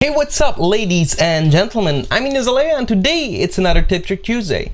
Hey, what's up, ladies and gentlemen? I'm Ignace and today it's another Tip Trick Tuesday.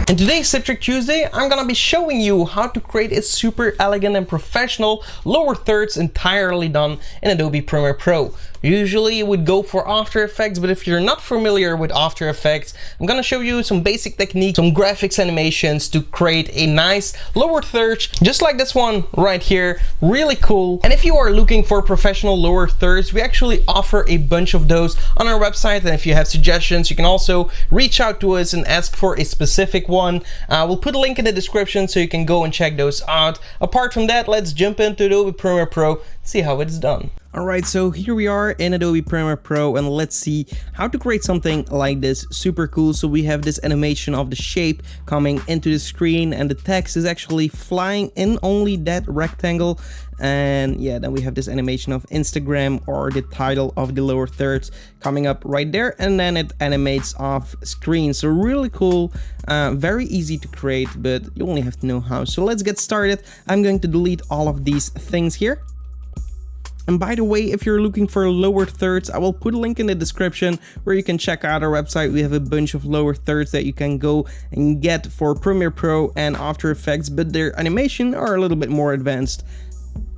In today's Tip Trick Tuesday, I'm gonna be showing you how to create a super elegant and professional lower thirds entirely done in Adobe Premiere Pro. Usually you would go for After Effects, but if you're not familiar with After Effects, I'm gonna show you some basic techniques, some graphics animations to create a nice lower thirds, just like this one right here. Really cool. And if you are looking for professional lower thirds, we actually offer a bunch of those on our website. And if you have suggestions, you can also reach out to us and ask for a specific one. We'll put a link in the description so you can go and check those out. Apart from that, let's jump into Adobe Premiere Pro, see how it's done. Alright, so here we are in Adobe Premiere Pro and let's see how to create something like this. Super cool. So we have this animation of the shape coming into the screen and the text is actually flying in only that rectangle. And yeah, then we have this animation of Instagram or the title of the lower thirds coming up right there, and then it animates off screen. So really cool, very easy to create, but you only have to know how. So let's get started. I'm going to delete all of these things here. And by the way, if you're looking for lower thirds, I will put a link in the description where you can check out our website. We have a bunch of lower thirds that you can go and get for Premiere Pro and After Effects, but their animation are a little bit more advanced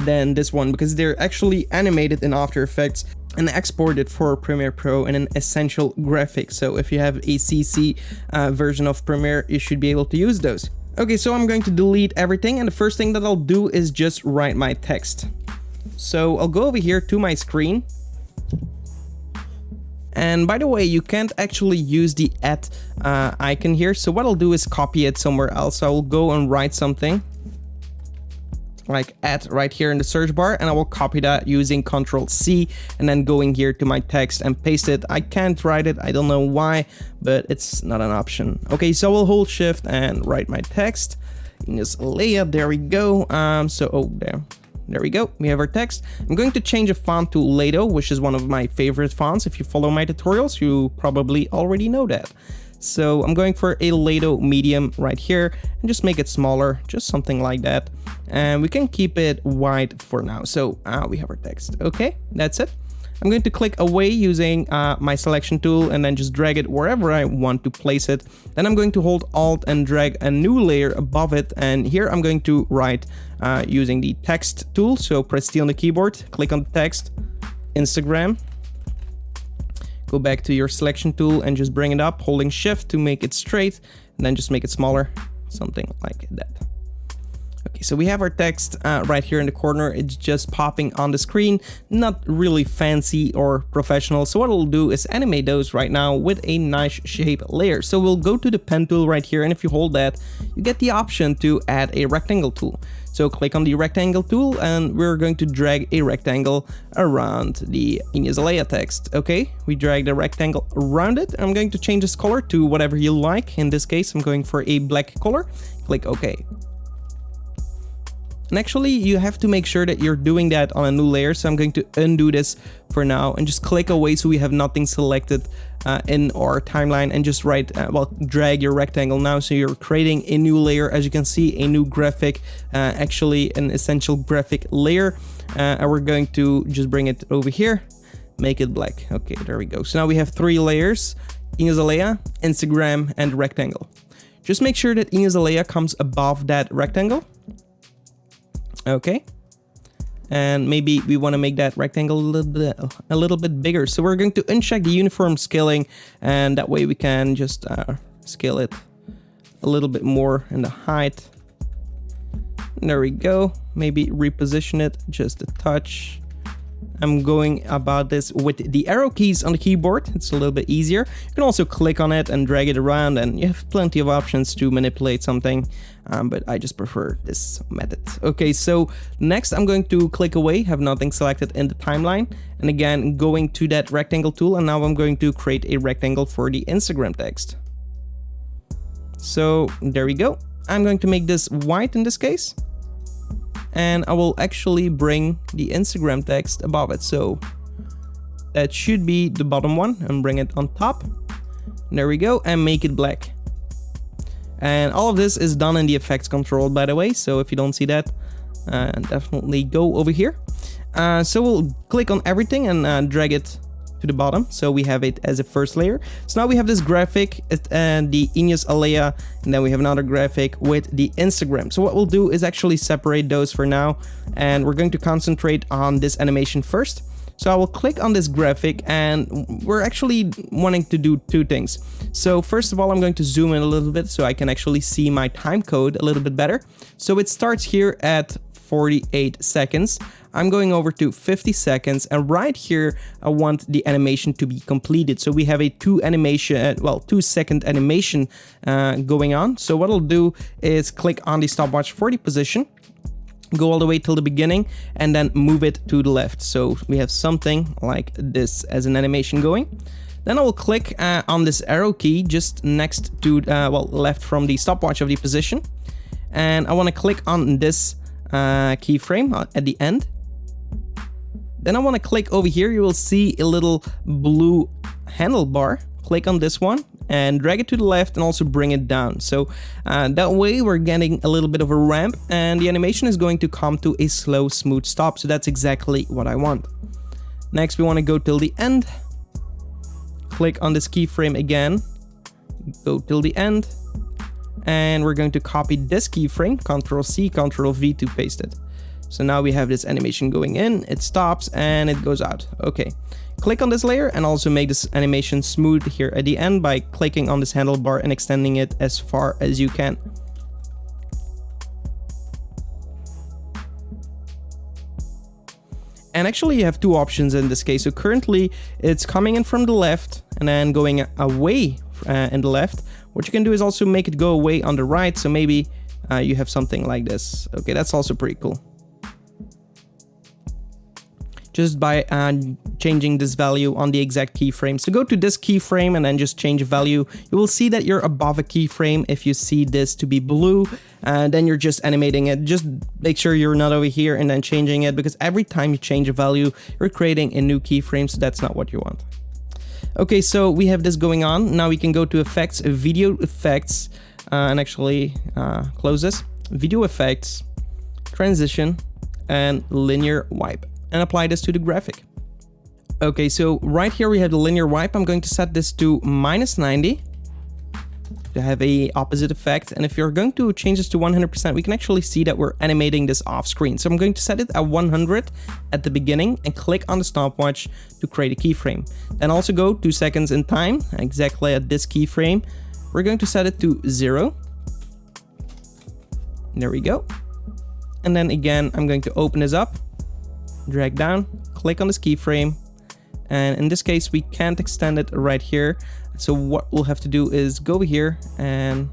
than this one because they're actually animated in After Effects and exported for Premiere Pro in an essential graphic. So if you have a CC version of Premiere, you should be able to use those. Okay, so I'm going to delete everything, and the first thing that I'll do is just write my text. So I'll go over here to my screen. And by the way, you can't actually use the icon here. So what I'll do is copy it somewhere else. So I will go and write something like right here in the search bar, and I will copy that using Ctrl+C and then going here to my text and paste it. I can't write it, I don't know why, but it's not an option. Okay, so I'll hold Shift and write my text. Ignace Aleya, there we go. There we go, we have our text. I'm going to change a font to Lato, which is one of my favorite fonts. If you follow my tutorials, you probably already know that. So I'm going for a Lato medium right here and just make it smaller, just something like that. And we can keep it wide for now. So we have our text. Okay, that's it. I'm going to click away using my selection tool and then just drag it wherever I want to place it. Then I'm going to hold Alt and drag a new layer above it. And here I'm going to write using the text tool. So press T on the keyboard, click on the text, Instagram. Go back to your selection tool and just bring it up, holding Shift to make it straight, and then just make it smaller, something like that. Okay, so we have our text right here in the corner. It's just popping on the screen, not really fancy or professional. So what we'll do is animate those right now with a nice shape layer. So we'll go to the pen tool right here, and if you hold that, you get the option to add a rectangle tool. So click on the rectangle tool and we're going to drag a rectangle around the Ignace Aleya text. Okay, we drag the rectangle around it. I'm going to change this color to whatever you like. In this case, I'm going for a black color. Click OK. And actually, you have to make sure that you're doing that on a new layer. So I'm going to undo this for now and just click away so we have nothing selected in our timeline, and just drag your rectangle now. So you're creating a new layer. As you can see, a new graphic, actually an essential graphic layer. And we're going to just bring it over here, make it black. Okay, there we go. So now we have 3 layers: Ignace Aleya, Instagram, and rectangle. Just make sure that Ignace Aleya comes above that rectangle. Okay, and maybe we want to make that rectangle a little bit bigger. So we're going to uncheck the uniform scaling, and that way we can just scale it a little bit more in the height. And there we go. Maybe reposition it just a touch. I'm going about this with the arrow keys on the keyboard. It's a little bit easier. You can also click on it and drag it around, and you have plenty of options to manipulate something, but I just prefer this method. Okay, so next I'm going to click away, have nothing selected in the timeline, and again going to that rectangle tool, and now I'm going to create a rectangle for the Instagram text. So there we go. I'm going to make this white in this case. And I will actually bring the Instagram text above it. So that should be the bottom one, and bring it on top. There we go, and make it black. And all of this is done in the effects control, by the way. So if you don't see that, definitely go over here. So we'll click on everything and drag it to the bottom, so we have it as a first layer. So now we have this graphic and the Ignace Aleya, and then we have another graphic with the Instagram. So what we'll do is actually separate those for now, and we're going to concentrate on this animation first. So I will click on this graphic, and we're actually wanting to do two things. So first of all, I'm going to zoom in a little bit so I can actually see my time code a little bit better. So it starts here at 48 seconds. I'm going over to 50 seconds, and right here I want the animation to be completed. So we have a 2-second animation going on. So what I'll do is click on the stopwatch for the position, go all the way till the beginning, and then move it to the left. So we have something like this as an animation going. Then I will click on this arrow key just next to, left from the stopwatch of the position. And I want to click on this keyframe at the end. Then I want to click over here. You will see a little blue handlebar. Click on this one and drag it to the left and also bring it down. So that way we're getting a little bit of a ramp, and the animation is going to come to a slow, smooth stop. So that's exactly what I want. Next, we want to go till the end. Click on this keyframe again. Go till the end. And we're going to copy this keyframe, Ctrl+C, Ctrl+V to paste it. So now we have this animation going in, it stops, and it goes out. Okay, click on this layer and also make this animation smooth here at the end by clicking on this handlebar and extending it as far as you can. And actually you have two options in this case. So currently it's coming in from the left and then going away in the left. What you can do is also make it go away on the right. So maybe you have something like this. Okay, that's also pretty cool. Just by changing this value on the exact keyframe. So go to this keyframe and then just change a value. You will see that you're above a keyframe. If you see this to be blue, then you're just animating it. Just make sure you're not over here and then changing it, because every time you change a value, you're creating a new keyframe, so that's not what you want. Okay, so we have this going on. Now we can go to effects, video effects, and actually close this. Video effects, transition, and linear wipe, and apply this to the graphic. Okay, so right here we have the linear wipe. I'm going to set this to -90 to have a opposite effect. And if you're going to change this to 100%, we can actually see that we're animating this off screen. So I'm going to set it at 100 at the beginning and click on the stopwatch to create a keyframe. Then also go 2 seconds in time, exactly at this keyframe. We're going to set it to 0. There we go. And then again, I'm going to open this up, drag down, click on this keyframe. And in this case, we can't extend it right here. So what we'll have to do is go over here and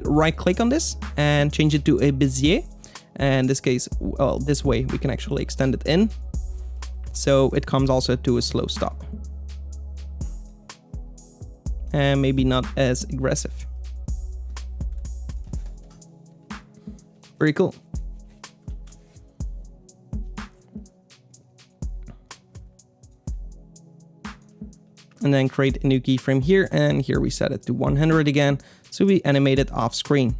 right click on this and change it to a Bezier. And in this case, well, this way we can actually extend it in. So it comes also to a slow stop. And maybe not as aggressive. Very cool. And then create a new keyframe here, and here we set it to 100 again, so we animate it off screen.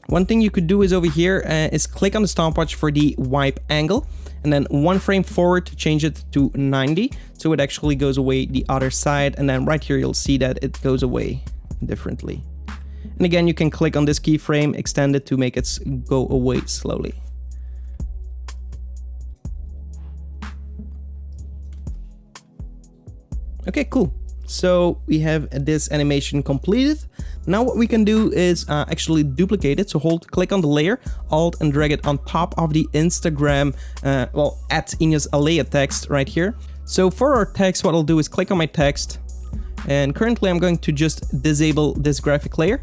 One thing you could do is over here is click on the stopwatch for the wipe angle, and then 1 frame forward to change it to 90, so it actually goes away the other side, and then right here you'll see that it goes away differently. And again, you can click on this keyframe, extend it to make it go away slowly. Okay, cool. So we have this animation completed. Now what we can do is actually duplicate it. So click on the layer, Alt and drag it on top of the Instagram, at Ignace Aleya text right here. So for our text, what I'll do is click on my text, and currently I'm going to just disable this graphic layer,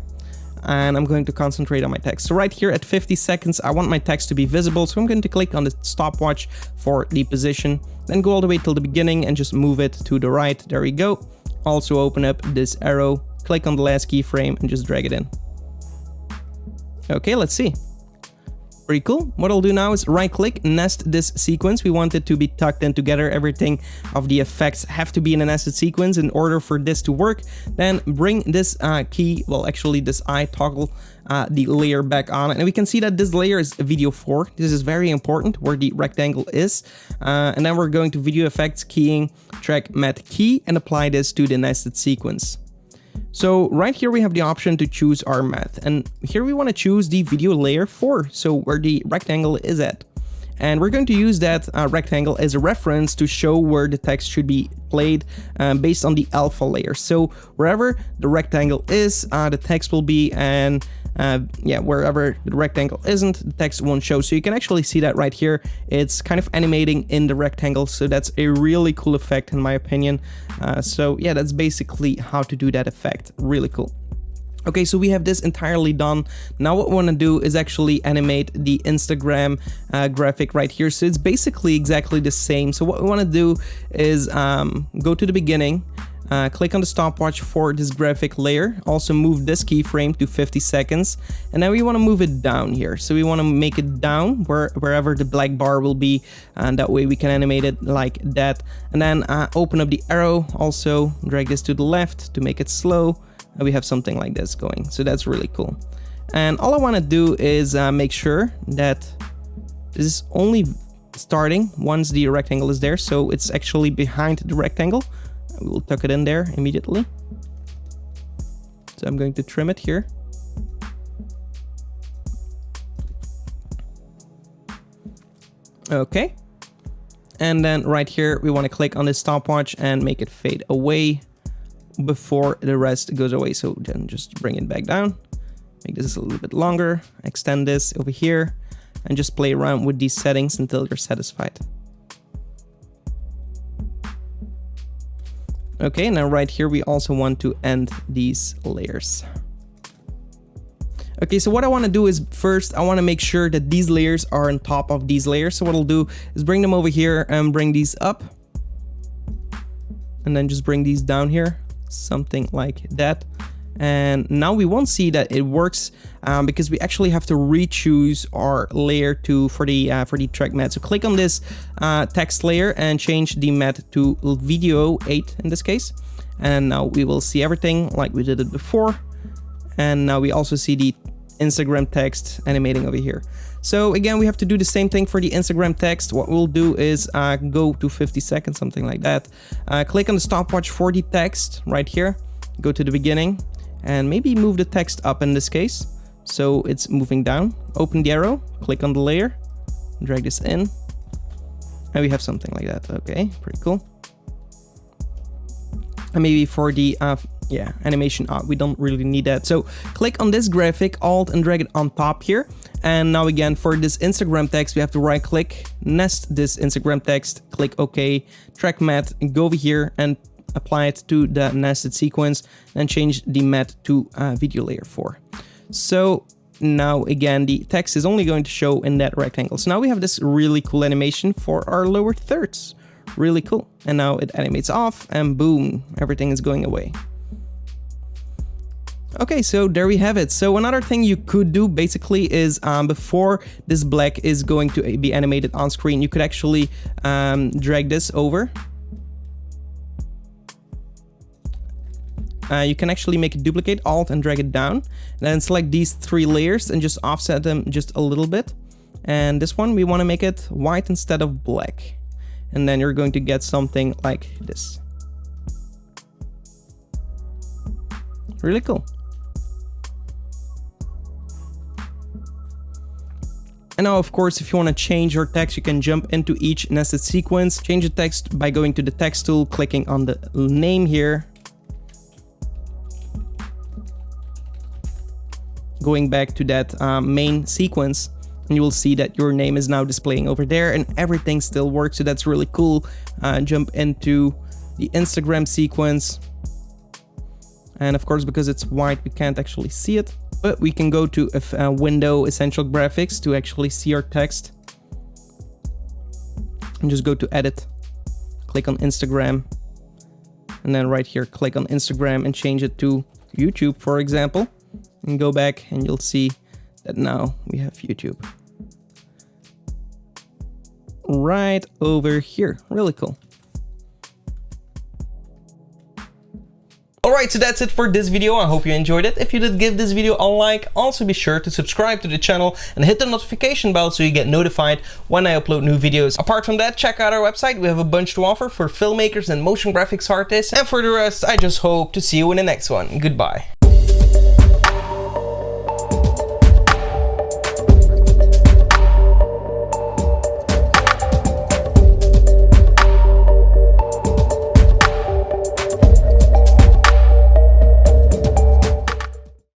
and I'm going to concentrate on my text. So right here at 50 seconds, I want my text to be visible. So I'm going to click on the stopwatch for the position, then go all the way till the beginning and just move it to the right. There we go. Also open up this arrow, click on the last keyframe and just drag it in. Okay, let's see. Pretty cool. What I'll do now is right click, nest this sequence. We want it to be tucked in together. Everything of the effects have to be in a nested sequence in order for this to work. Then bring this key, well actually this eye toggle the layer back on, and we can see that this layer is video 4. This is very important where the rectangle is. And then we're going to video effects, keying, track matte key, and apply this to the nested sequence. So right here we have the option to choose our matte, and here we want to choose the video layer 4, so where the rectangle is at. And we're going to use that rectangle as a reference to show where the text should be played based on the alpha layer. So wherever the rectangle is, the text will be, and yeah, wherever the rectangle isn't, the text won't show. So you can actually see that right here. It's kind of animating in the rectangle, so that's a really cool effect in my opinion. So yeah, that's basically how to do that effect. Really cool. Okay, so we have this entirely done. Now what we want to do is actually animate the Instagram graphic right here. So it's basically exactly the same. So what we want to do is go to the beginning, click on the stopwatch for this graphic layer, also move this keyframe to 50 seconds, and then we want to move it down here. So we want to make it down wherever the black bar will be, and that way we can animate it like that. And then open up the arrow, also drag this to the left to make it slow. And we have something like this going, so that's really cool. And all I want to do is make sure that this is only starting once the rectangle is there, so it's actually behind the rectangle. We will tuck it in there immediately. So I'm going to trim it here. Okay. And then right here, we want to click on this stopwatch and make it fade away before the rest goes away. So then just bring it back down, make this a little bit longer, extend this over here, and just play around with these settings until you're satisfied. Okay, now right here we also want to end these layers. Okay, so what I want to do is first I want to make sure that these layers are on top of these layers. So what I'll do is bring them over here and bring these up, and then just bring these down here, something like that. And now we won't see that it works because we actually have to re-choose our layer for the track matte. So click on this text layer and change the matte to video 8 in this case. And now we will see everything like we did it before. And now we also see the Instagram text animating over here. So again, we have to do the same thing for the Instagram text. What we'll do is go to 50 seconds, something like that. Click on the stopwatch for the text right here. Go to the beginning and maybe move the text up in this case, so it's moving down. Open the arrow, click on the layer, drag this in, and we have something like that. Okay, pretty cool. And maybe for the yeah, animation we don't really need that. So click on this graphic, alt and drag it on top here. And now again, for this Instagram text, we have to right click, nest this Instagram text, click OK, track matte, go over here and apply it to the nested sequence, and change the matte to video layer 4. So now again, the text is only going to show in that rectangle. So now we have this really cool animation for our lower thirds. Really cool. And now it animates off and boom, everything is going away. Okay, so there we have it. So another thing you could do basically is before this black is going to be animated on screen, you could actually drag this over. You can actually make it duplicate, alt and drag it down, and then select these 3 layers and just offset them just a little bit. And this one, we want to make it white instead of black. And then you're going to get something like this. Really cool. And now, of course, if you want to change your text, you can jump into each nested sequence, change the text by going to the text tool, clicking on the name here, going back to that main sequence, and you will see that your name is now displaying over there and everything still works. So that's really cool. Jump into the Instagram sequence. And of course, because it's white, we can't actually see it, but we can go to a window, essential graphics, to actually see our text. And just go to edit, click on Instagram, and then right here, click on Instagram and change it to YouTube, for example. And go back and you'll see that now we have YouTube. right over here. Really cool. Alright, so that's it for this video. I hope you enjoyed it. If you did, give this video a like. Also be sure to subscribe to the channel and hit the notification bell so you get notified when I upload new videos. Apart from that, check out our website. We have a bunch to offer for filmmakers and motion graphics artists. And for the rest, I just hope to see you in the next one. Goodbye.